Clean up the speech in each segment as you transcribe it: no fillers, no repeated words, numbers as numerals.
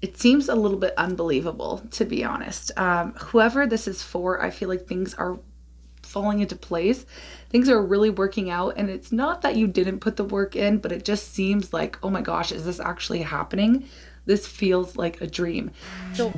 It seems a little bit unbelievable, to be honest. Whoever this is for, I feel like things are falling into place. Things are really working out. And it's not that you didn't put the work in, but it just seems like, oh my gosh, is this actually happening? This feels like a dream. So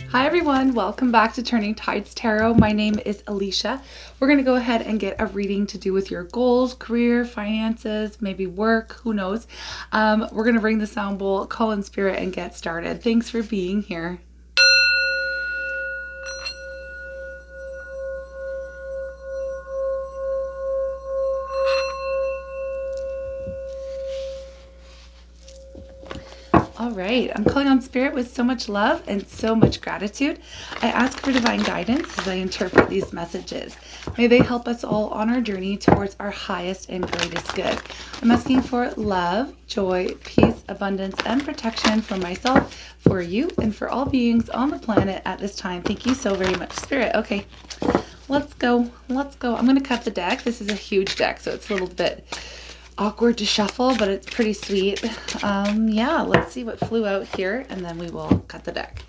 hi everyone, welcome back to Turning Tides Tarot. My name is Alishia. We're going to go ahead and get a reading to do with your goals, career, finances, maybe work, who knows. We're going to ring the sound bowl, call in spirit, and get started. Thanks for being here. All right, I'm calling on spirit with so much love and so much gratitude. I ask for divine guidance as I interpret these messages. May they help us all on our journey towards our highest and greatest good. I'm asking for love, joy, peace, abundance, and protection for myself, for you, and for all beings on the planet at this time. Thank you so very much, Spirit. Okay, let's go. Let's go. I'm going to cut the deck. This is a huge deck, so it's a little bit awkward to shuffle, but it's pretty sweet. Yeah, let's see what flew out here, and then we will cut the deck.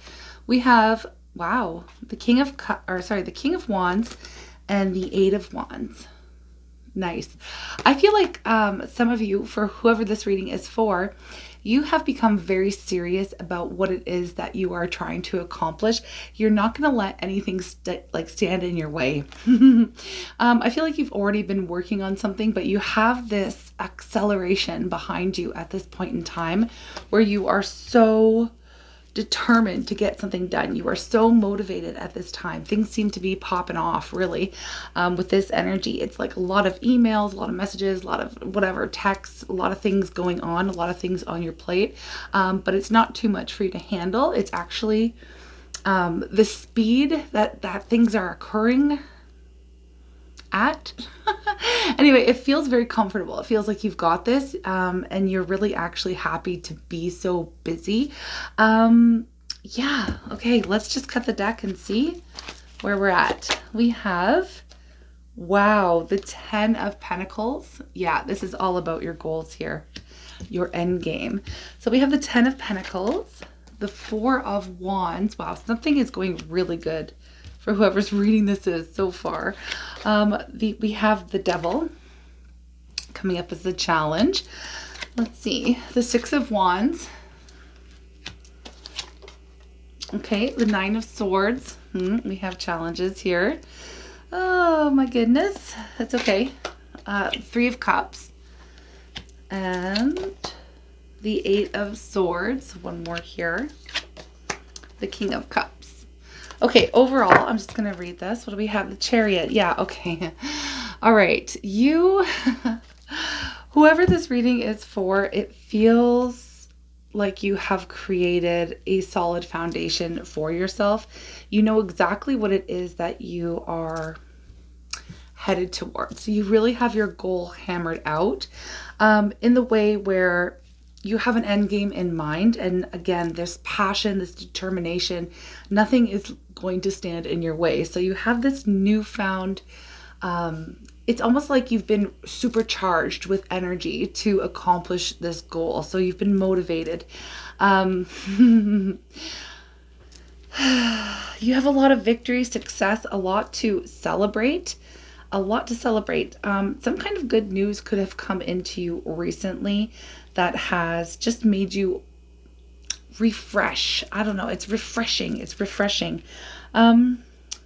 We have, wow, the King of Wands and the Eight of Wands. Nice. I feel like some of you, for whoever this reading is for, you have become very serious about what it is that you are trying to accomplish. You're not going to let anything stand in your way. I feel like you've already been working on something, but you have this acceleration behind you at this point in time where you are so determined to get something done. You are so motivated at this time. Things seem to be popping off really with this energy. It's like a lot of emails, a lot of messages, a lot of whatever texts, a lot of things going on, a lot of things on your plate, but it's not too much for you to handle. It's actually the speed that things are occurring at. Anyway, it feels very comfortable. It feels like you've got this and you're really actually happy to be so busy. Yeah, okay, let's just cut the deck and see where we're at. We have, wow, the 10 of Pentacles. Yeah, this is all about your goals here, your end game. So we have the 10 of Pentacles, the 4 of Wands. Wow, something is going really good for whoever's reading this is so far. We have the Devil coming up as the challenge. Let's see, the 6 of Wands. Okay, the 9 of Swords. We have challenges here. Oh my goodness, that's okay. 3 of Cups. And the 8 of Swords. One more here. The King of Cups. Okay, overall, I'm just going to read this. What do we have? The Chariot. Yeah, okay. All right. You, whoever this reading is for, it feels like you have created a solid foundation for yourself. You know exactly what it is that you are headed towards. So you really have your goal hammered out in the way where you have an end game in mind. And again, this passion, this determination, nothing is going to stand in your way. So you have this newfound, it's almost like you've been supercharged with energy to accomplish this goal. So you've been motivated. You have a lot of victory, success, a lot to celebrate. Some kind of good news could have come into you recently that has just made you refresh. I don't know. It's refreshing.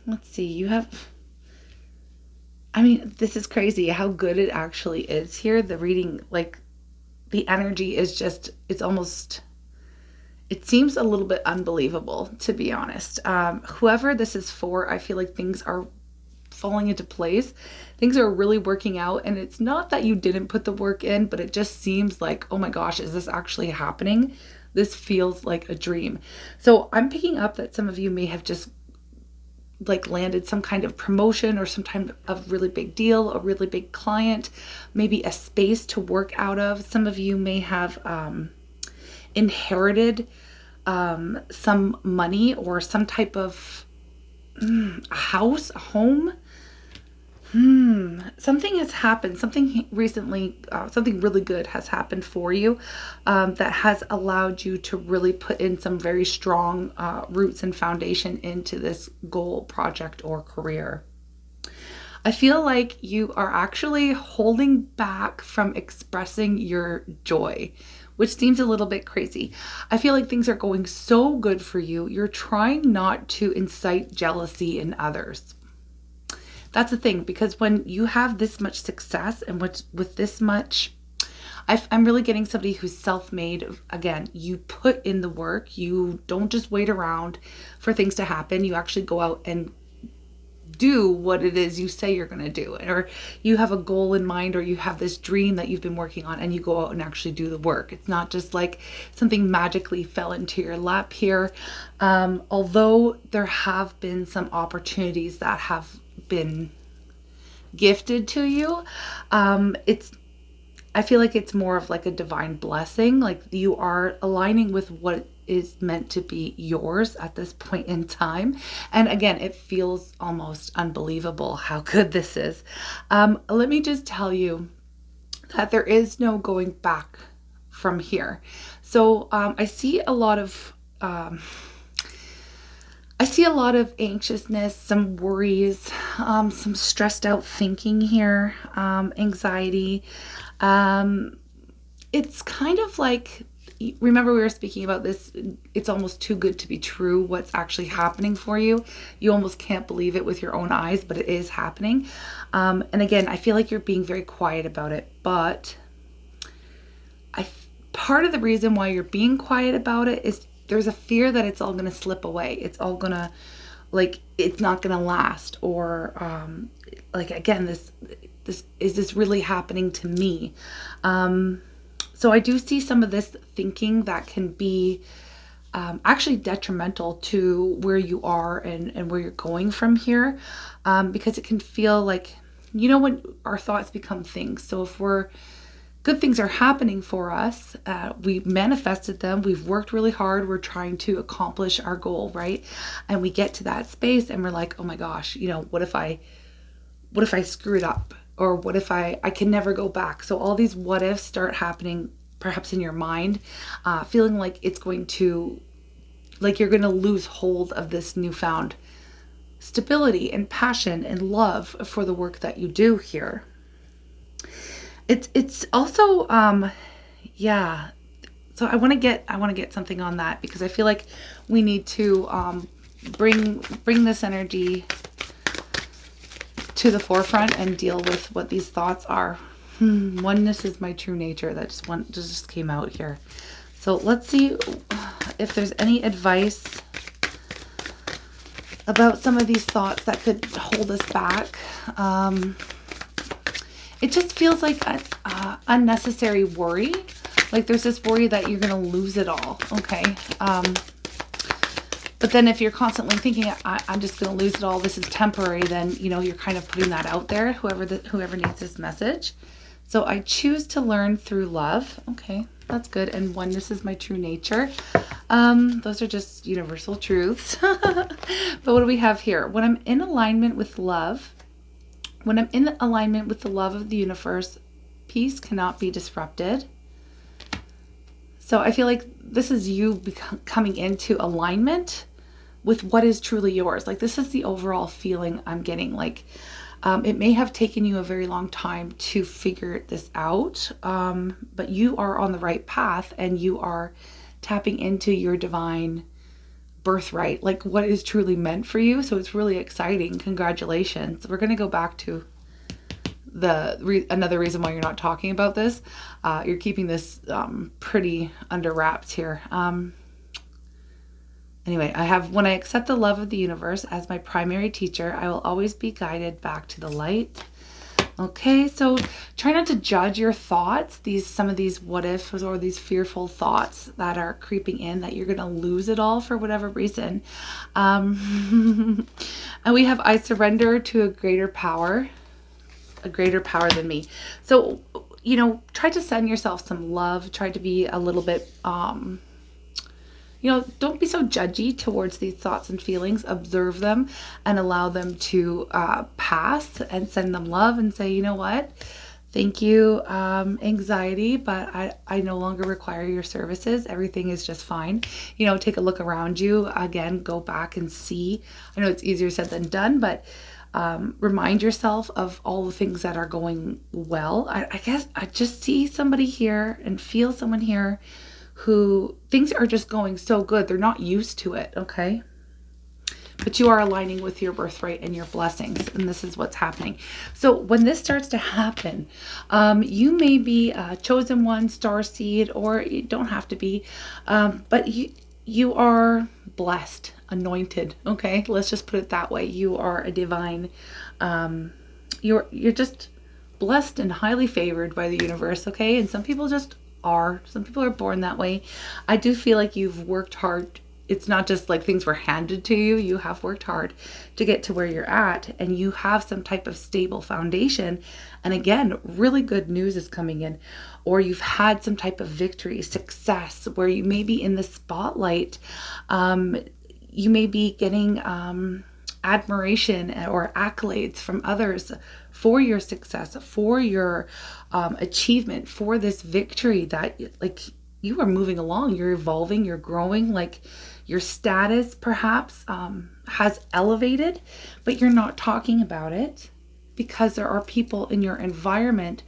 Let's see. You have, I mean, this is crazy how good it actually is here. The reading, like the energy is just, it seems a little bit unbelievable, to be honest. Whoever this is for, I feel like things are falling into place. Things are really working out, and it's not that you didn't put the work in, but it just seems like, oh my gosh, is this actually happening? This feels like a dream. So I'm picking up that some of you may have just like landed some kind of promotion or some kind of really big deal, a really big client, maybe a space to work out of. Some of you may have inherited some money or some type of a house, a home. Something has happened. Something recently, something really good has happened for you that has allowed you to really put in some very strong roots and foundation into this goal, project, or career. I feel like you are actually holding back from expressing your joy, which seems a little bit crazy. I feel like things are going so good for you. You're trying not to incite jealousy in others. That's the thing, because when you have this much success and with this much, I'm really getting somebody who's self-made. Again, you put in the work. You don't just wait around for things to happen. You actually go out and do what it is you say you're going to do, or you have a goal in mind, or you have this dream that you've been working on and you go out and actually do the work. It's not just like something magically fell into your lap here. Although there have been some opportunities that have been gifted to you, I feel like it's more of like a divine blessing. Like you are aligning with what is meant to be yours at this point in time. And again, it feels almost unbelievable how good this is. Let me just tell you that there is no going back from here. So I see a lot of anxiousness, some worries, some stressed out thinking here, anxiety. It's kind of like, remember we were speaking about this, it's almost too good to be true what's actually happening for you. You almost can't believe it with your own eyes, but it is happening. And again, I feel like you're being very quiet about it, but part of the reason why you're being quiet about it is there's a fear that it's all going to slip away. It's all going to, like, it's not going to last. Or like, again, this is this really happening to me? So I do see some of this thinking that can be actually detrimental to where you are and where you're going from here, because it can feel like, you know, when our thoughts become things. So if good things are happening for us, we manifested them, we've worked really hard, we're trying to accomplish our goal, right? And we get to that space and we're like, oh my gosh, you know, what if I screw it up? Or what if I can never go back? So all these what ifs start happening perhaps in your mind, feeling like it's going to, like you're going to lose hold of this newfound stability and passion and love for the work that you do here. It's also, yeah. So I want to get something on that, because I feel like we need to bring this energy to the forefront and deal with what these thoughts are. Oneness is my true nature. That just came out here. So let's see if there's any advice about some of these thoughts that could hold us back. It just feels like unnecessary worry. Like there's this worry that you're going to lose it all. Okay. But then if you're constantly thinking, I'm just going to lose it all, this is temporary, then, you know, you're kind of putting that out there, whoever needs this message. So I choose to learn through love. Okay, that's good. And oneness is my true nature. Those are just universal truths. But what do we have here? When I'm in alignment with love, when I'm in alignment with the love of the universe, peace cannot be disrupted. So I feel like this is you coming into alignment with what is truly yours. Like this is the overall feeling I'm getting. Like it may have taken you a very long time to figure this out, but you are on the right path and you are tapping into your divine birthright, like what is truly meant for you. So it's really exciting. Congratulations. We're going to go back to another reason why you're not talking about this. You're keeping this pretty under wraps here. Anyway, I have, when I accept the love of the universe as my primary teacher, I will always be guided back to the light. Okay, so try not to judge your thoughts, some of these what ifs or these fearful thoughts that are creeping in, that you're going to lose it all for whatever reason. And we have, I surrender to a greater power than me. So, you know, try to send yourself some love. Try to be a little bit, don't be so judgy towards these thoughts and feelings. Observe them and allow them to pass, and send them love and say, you know what? Thank you, anxiety, but I no longer require your services. Everything is just fine. Take a look around you. Again, go back and see. I know it's easier said than done, but remind yourself of all the things that are going well. I guess I just see somebody here and feel someone here who things are just going so good. They're not used to it, okay? But you are aligning with your birthright and your blessings, and this is what's happening. So when this starts to happen, you may be a chosen one, star seed, or you don't have to be, but you are blessed, anointed. Okay, let's just put it that way. You are a divine. You're just blessed and highly favored by the universe. Okay, and some people just are. Some people are born that way. I do feel like you've worked hard. It's not just like things were handed to you. You have worked hard to get to where you're at, and you have some type of stable foundation. And again, really good news is coming in, or you've had some type of victory, success, where you may be in the spotlight. You may be getting admiration or accolades from others for your success, for your achievement, for this victory that like you are moving along, you're evolving, you're growing, like your status perhaps has elevated, but you're not talking about it because there are people in your environment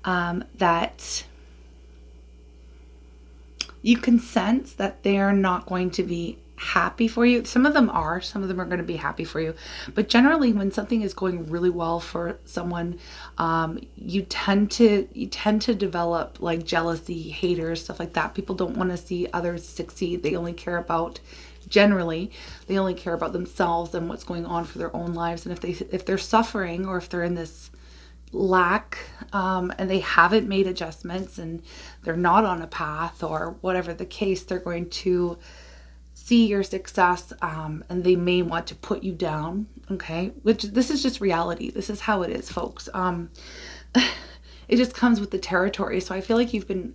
that you can sense that they're not going to be happy for you. Some of them are going to be happy for you, but generally when something is going really well for someone, you tend to develop like jealousy, haters, stuff like that. People don't want to see others succeed. They only care about themselves and what's going on for their own lives. And if they're suffering, or if they're in this lack, and they haven't made adjustments and they're not on a path, or whatever the case, they're going to see your success, and they may want to put you down. Okay, which this is just reality. This is how it is, folks. It just comes with the territory. So I feel like you've been,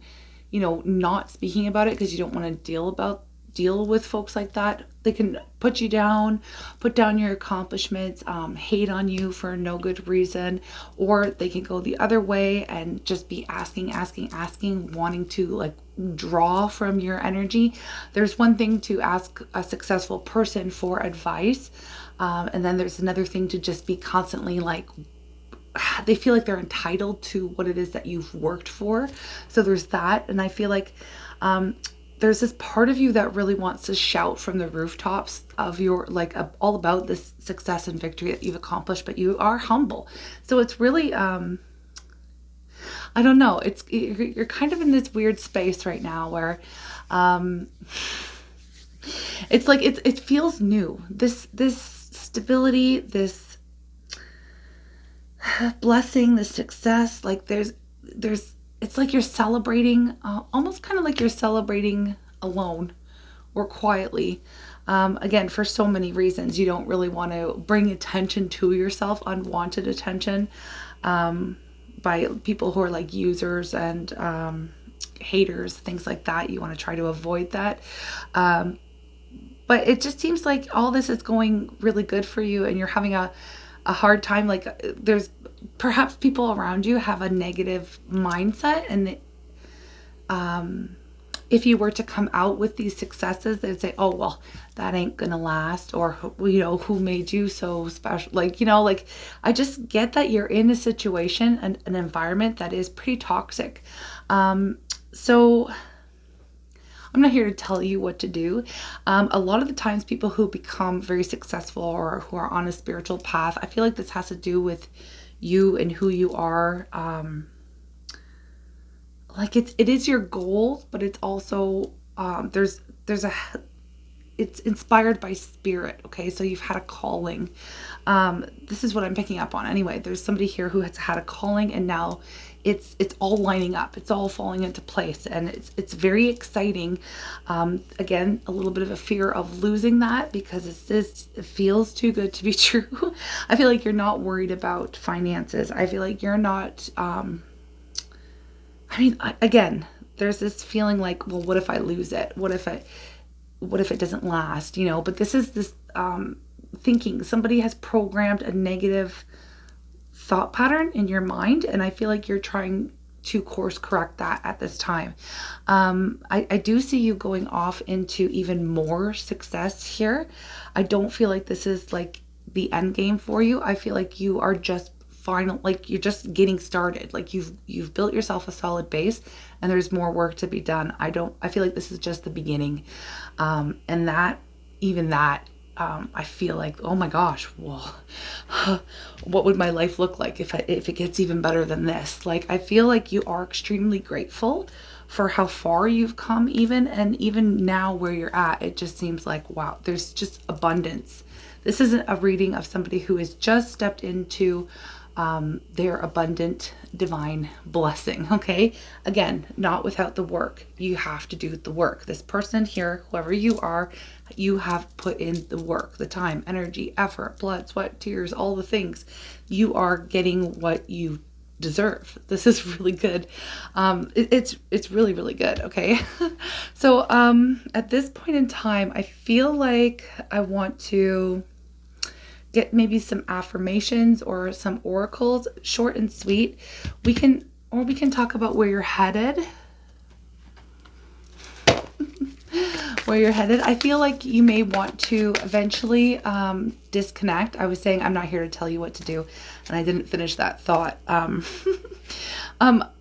not speaking about it because you don't want to deal with folks like that. They can put you down, put down your accomplishments, hate on you for no good reason, or they can go the other way and just be asking, wanting to like draw from your energy. There's one thing to ask a successful person for advice, and then there's another thing to just be constantly like, they feel like they're entitled to what it is that you've worked for. So there's that. And I feel like there's this part of you that really wants to shout from the rooftops of your, like, all about this success and victory that you've accomplished, but you are humble. So it's really, I don't know. You're kind of in this weird space right now where, it's like, it feels new. This stability, this blessing, this success, like there's, it's like you're celebrating, almost kind of like you're celebrating alone or quietly. Again, for so many reasons, you don't really want to bring attention to yourself, unwanted attention, by people who are like users and haters, things like that. You want to try to avoid that. But it just seems like all this is going really good for you, and you're having a hard time. Like there's perhaps people around you have a negative mindset, and if you were to come out with these successes, they'd say, oh, well, that ain't gonna last, or, who made you so special? Like, I just get that you're in a situation, an environment that is pretty toxic. So I'm not here to tell you what to do. A lot of the times people who become very successful or who are on a spiritual path, I feel like this has to do with you and who you are. Like it is your goal, but it's also, it's inspired by spirit. Okay. So you've had a calling. This is what I'm picking up on. Anyway, there's somebody here who has had a calling, and now it's all lining up. It's all falling into place, and it's very exciting. Again, a little bit of a fear of losing that because it feels too good to be true. I feel like you're not worried about finances. I feel like you're not, again, there's this feeling like, well, what if I lose it? What if what if it doesn't last, you know? But this is this thinking. Somebody has programmed a negative thought pattern in your mind, and I feel like you're trying to course correct that at this time. I do see you going off into even more success here. I don't feel like this is like the end game for you. I feel like you are just like you're just getting started. Like you've built yourself a solid base, and there's more work to be done. I feel like this is just the beginning. And that, even that, I feel like, oh my gosh, well, what would my life look like if it gets even better than this? Like, I feel like you are extremely grateful for how far you've come, and even now where you're at, it just seems like, wow, there's just abundance. This isn't a reading of somebody who has just stepped into their abundant divine blessing. Okay. Again, not without the work. You have to do the work. This person here, whoever you are, you have put in the work, the time, energy, effort, blood, sweat, tears, all the things. You are getting what you deserve. This is really good. It's really, really good. Okay. So, at this point in time, I feel like I want to get maybe some affirmations or some oracles, short and sweet. We can talk about where you're headed. Where you're headed. I feel like you may want to eventually disconnect. I was saying I'm not here to tell you what to do, and I didn't finish that thought.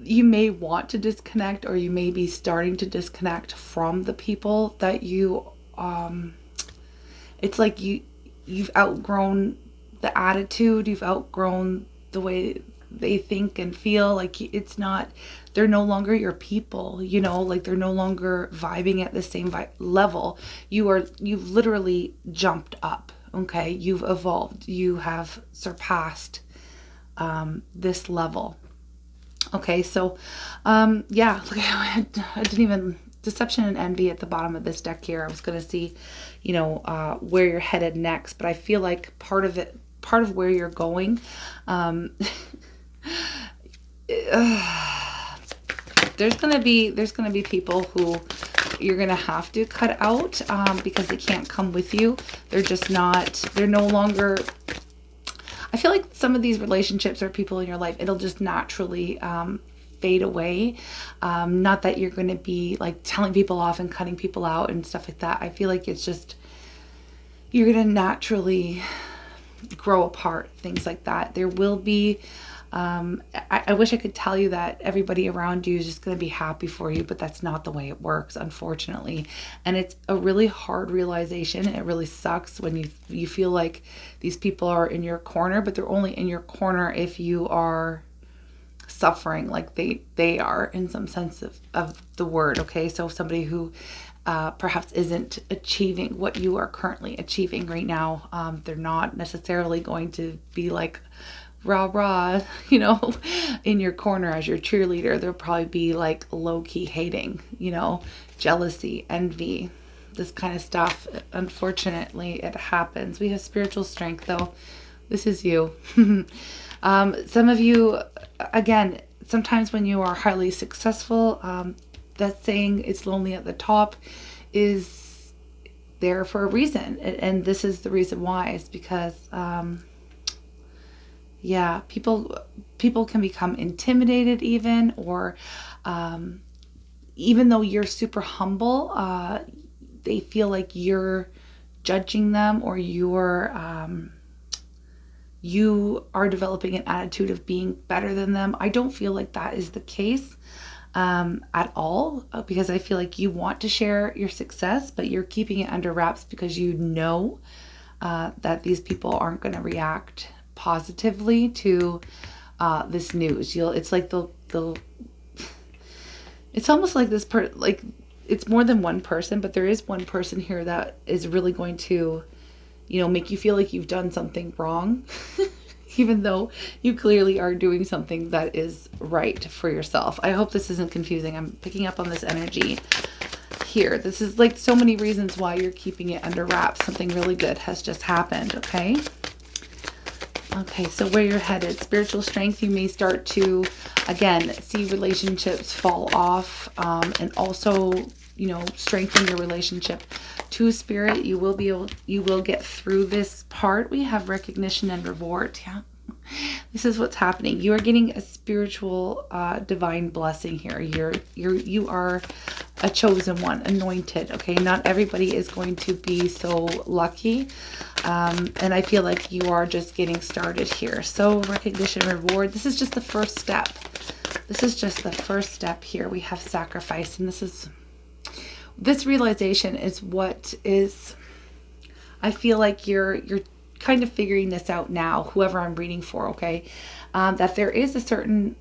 You may want to disconnect, or you may be starting to disconnect from the people that you it's like you've outgrown the attitude, you've outgrown the way they think and feel. Like they're no longer your people, you know, like they're no longer vibing at the same level. You've literally jumped up. Okay. You've evolved. You have surpassed, this level. Okay. So, yeah, look, I didn't even, deception and envy at the bottom of this deck here. I was going to see, you know, where you're headed next, but I feel like part of where you're going, there's going to be people who you're going to have to cut out, because they can't come with you. They're no longer, I feel like some of these relationships or people in your life, it'll just naturally, fade away. Not that you're going to be like telling people off and cutting people out and stuff like that. I feel like it's just, you're going to naturally grow apart, things like that. There will be, I wish I could tell you that everybody around you is just going to be happy for you, but that's not the way it works, unfortunately. And it's a really hard realization. It really sucks when you feel like these people are in your corner, but they're only in your corner if you are suffering like they are in some sense of the word. Okay. So somebody who perhaps isn't achieving what you are currently achieving right now, they're not necessarily going to be like rah rah, you know, in your corner as your cheerleader. They'll probably be like low-key hating, you know, jealousy, envy, this kind of stuff. Unfortunately, it happens. We have spiritual strength though. This is you. Some of you, again, sometimes when you are highly successful, that saying it's lonely at the top is there for a reason. And this is the reason why. It's because, yeah, people can become intimidated even, or even though you're super humble, they feel like you're judging them, or you are developing an attitude of being better than them. I don't feel like that is the case at all, because I feel like you want to share your success, but you're keeping it under wraps because you know that these people aren't going to react positively to this news. It's like it's almost like this like it's more than one person, but there is one person here that is really going to, you know, make you feel like you've done something wrong, even though you clearly are doing something that is right for yourself. I hope this isn't confusing. I'm picking up on this energy here. This is like so many reasons why you're keeping it under wraps. Something really good has just happened. Okay. Okay. So where you're headed, spiritual strength, you may start to, again, see relationships fall off, and also you know, strengthen your relationship to Spirit. You will get through this part. We have recognition and reward. Yeah. This is what's happening. You are getting a spiritual, divine blessing here. You are a chosen one, anointed. Okay. Not everybody is going to be so lucky. And I feel like you are just getting started here. So recognition, reward. This is just the first step. This is just the first step here. We have sacrifice, and this realization is what is, I feel like you're kind of figuring this out now, whoever I'm reading for, okay? That there is a certain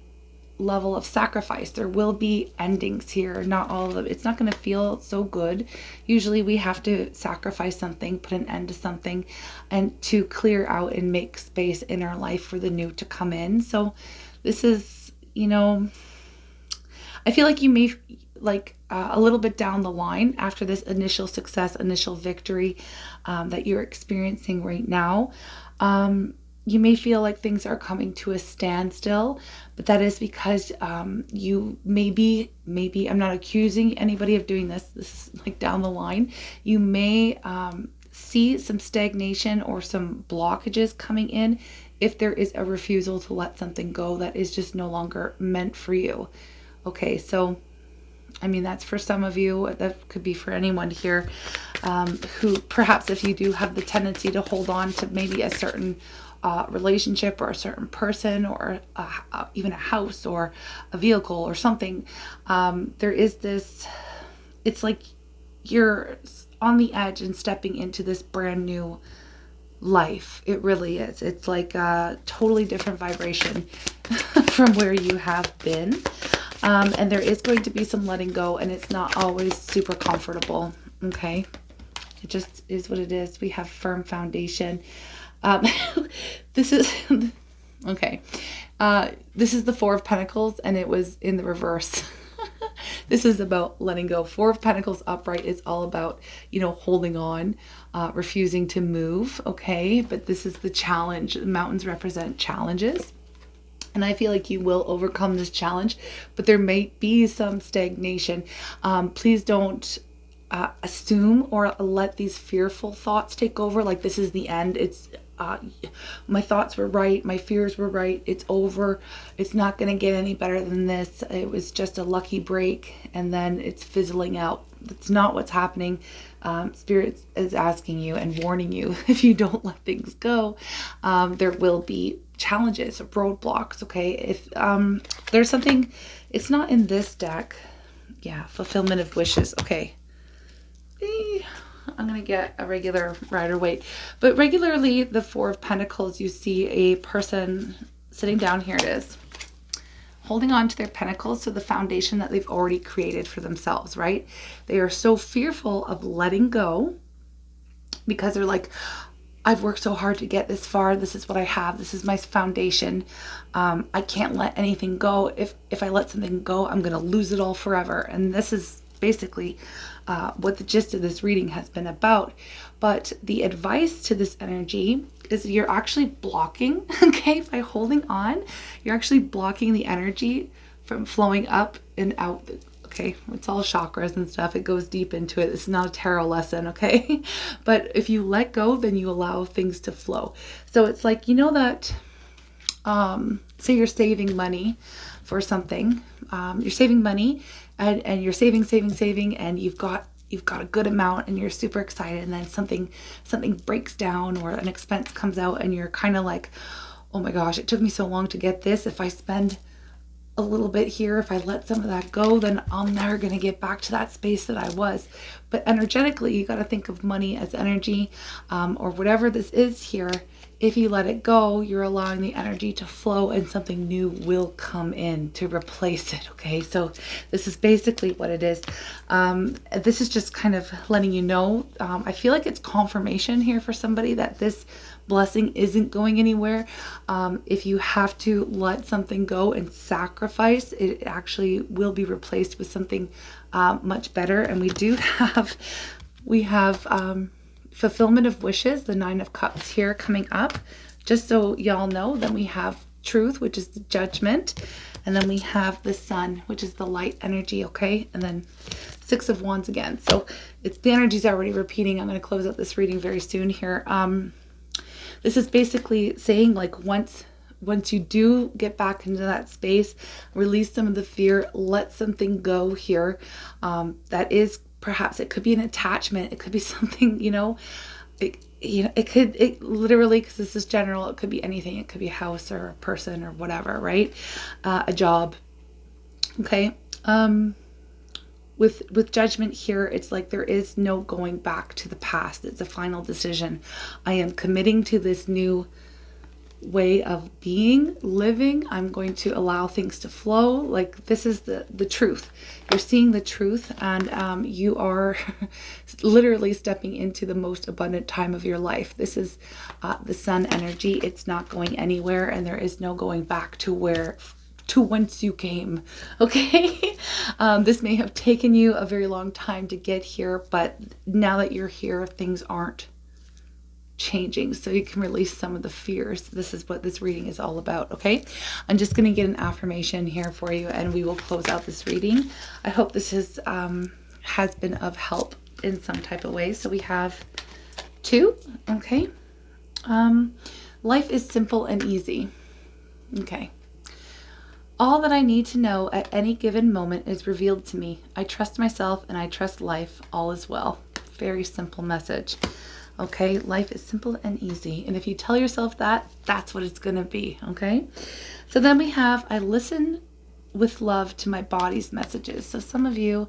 level of sacrifice. There will be endings here, not all of them. It's not going to feel so good. Usually we have to sacrifice something, put an end to something, and to clear out and make space in our life for the new to come in. So this is, you know, I feel like you may, like a little bit down the line after this initial success, initial victory that you're experiencing right now, you may feel like things are coming to a standstill, but that is because you maybe, I'm not accusing anybody of doing this. This is like down the line. You may see some stagnation or some blockages coming in if there is a refusal to let something go that is just no longer meant for you. Okay, so I mean, that's for some of you. That could be for anyone here who perhaps, if you do have the tendency to hold on to maybe a certain relationship or a certain person, or even a house or a vehicle or something, there is this, it's like you're on the edge and stepping into this brand new life. It really is. It's like a totally different vibration from where you have been. And there is going to be some letting go, and it's not always super comfortable. Okay. It just is what it is. We have firm foundation. This is, okay. This is the Four of Pentacles, and it was in the reverse. This is about letting go. Four of Pentacles upright is all about, you know, holding on, refusing to move. Okay. But this is the challenge. Mountains represent challenges. And I feel like you will overcome this challenge, but there may be some stagnation. Please don't assume or let these fearful thoughts take over. Like, this is the end. It's my thoughts were right. My fears were right. It's over. It's not going to get any better than this. It was just a lucky break, and then it's fizzling out. That's not what's happening. Spirit is asking you and warning you, if you don't let things go, there will be challenges, roadblocks. Okay. If there's something, it's not in this deck. Yeah. Fulfillment of wishes. Okay. I'm going to get a regular Rider-Waite, but regularly the Four of Pentacles, you see a person sitting down. Here it is, holding on to their pentacles, so the foundation that they've already created for themselves, right? They are so fearful of letting go because they're like, I've worked so hard to get this far. This is what I have. This is my foundation. I can't let anything go. If I let something go, I'm going to lose it all forever. And this is basically what the gist of this reading has been about. But the advice to this energy is you're actually blocking, okay, by holding on, you're actually blocking the energy from flowing up and out. Okay, it's all chakras and stuff. It goes deep into it. It's not a tarot lesson, okay? But if you let go, then you allow things to flow. So it's like, you know that, say you're saving money for something. You're saving money and you're saving, and you've got a good amount and you're super excited, and then something breaks down or an expense comes out and you're kind of like, oh my gosh, it took me so long to get this. If I spend a little bit here, if I let some of that go, then I'm never going to get back to that space that I was. But energetically, you got to think of money as energy, or whatever this is here. If you let it go, you're allowing the energy to flow and something new will come in to replace it. Okay, so this is basically what it is. This is just kind of letting you know. I feel like it's confirmation here for somebody that this blessing isn't going anywhere. If you have to let something go and sacrifice, it actually will be replaced with something much better. And we have fulfillment of wishes, the Nine of Cups here coming up, just so y'all know. Then we have truth, which is the Judgment, And then we have the Sun, which is the light energy, okay? And then Six of Wands again. So it's the energy's already repeating. I'm going to close out this reading very soon here. This is basically saying, like, once you do get back into that space, release some of the fear, let something go here. That is, perhaps it could be an attachment. It could be something, it literally, because this is general, it could be anything. It could be a house or a person or whatever, right? A job. Okay. With Judgment here, it's like there is no going back to the past. It's a final decision. I am committing to this new way of being, living. I'm going to allow things to flow. Like, this is the truth. You're seeing the truth, and you are literally stepping into the most abundant time of your life. This is the Sun energy. It's not going anywhere, and there is no going back to whence you came. Okay. This may have taken you a very long time to get here, but now that you're here, things aren't changing, so you can release some of the fears. This is what this reading is all about. Okay, I'm just going to get an affirmation here for you, and we will close out this reading. I hope this has been of help in some type of way. So we have 2. Okay. Life is simple and easy. Okay. All that I need to know at any given moment is revealed to me. I trust myself and I trust life. All is well. Very simple message. Okay, life is simple and easy. And if you tell yourself that, that's what it's going to be. Okay, so then we have, I listen with love to my body's messages. So some of you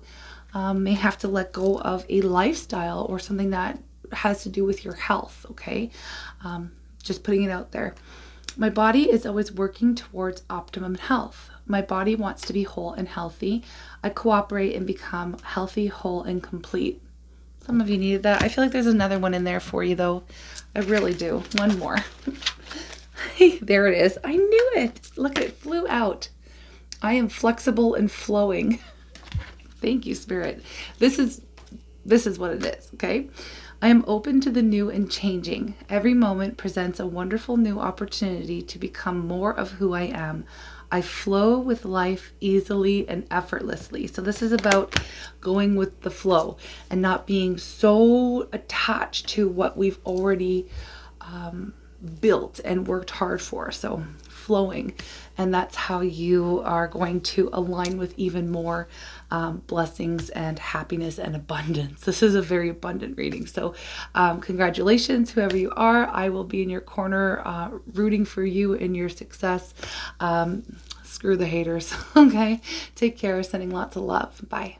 may have to let go of a lifestyle or something that has to do with your health. Okay, just putting it out there. My body is always working towards optimum health. My body wants to be whole and healthy. I cooperate and become healthy, whole, and complete. Some of you needed that. I feel like there's another one in there for you, though. I really do. One more. There it is. I knew it. Look, it flew out. I am flexible and flowing. Thank you, Spirit. This is what it is, okay? I am open to the new and changing. Every moment presents a wonderful new opportunity to become more of who I am. I flow with life easily and effortlessly. So this is about going with the flow and not being so attached to what we've already built and worked hard for. So flowing, and that's how you are going to align with even more blessings and happiness and abundance. This is a very abundant reading. So congratulations, whoever you are. I will be in your corner rooting for you in your success. Screw the haters. Okay, take care. Sending lots of love. Bye.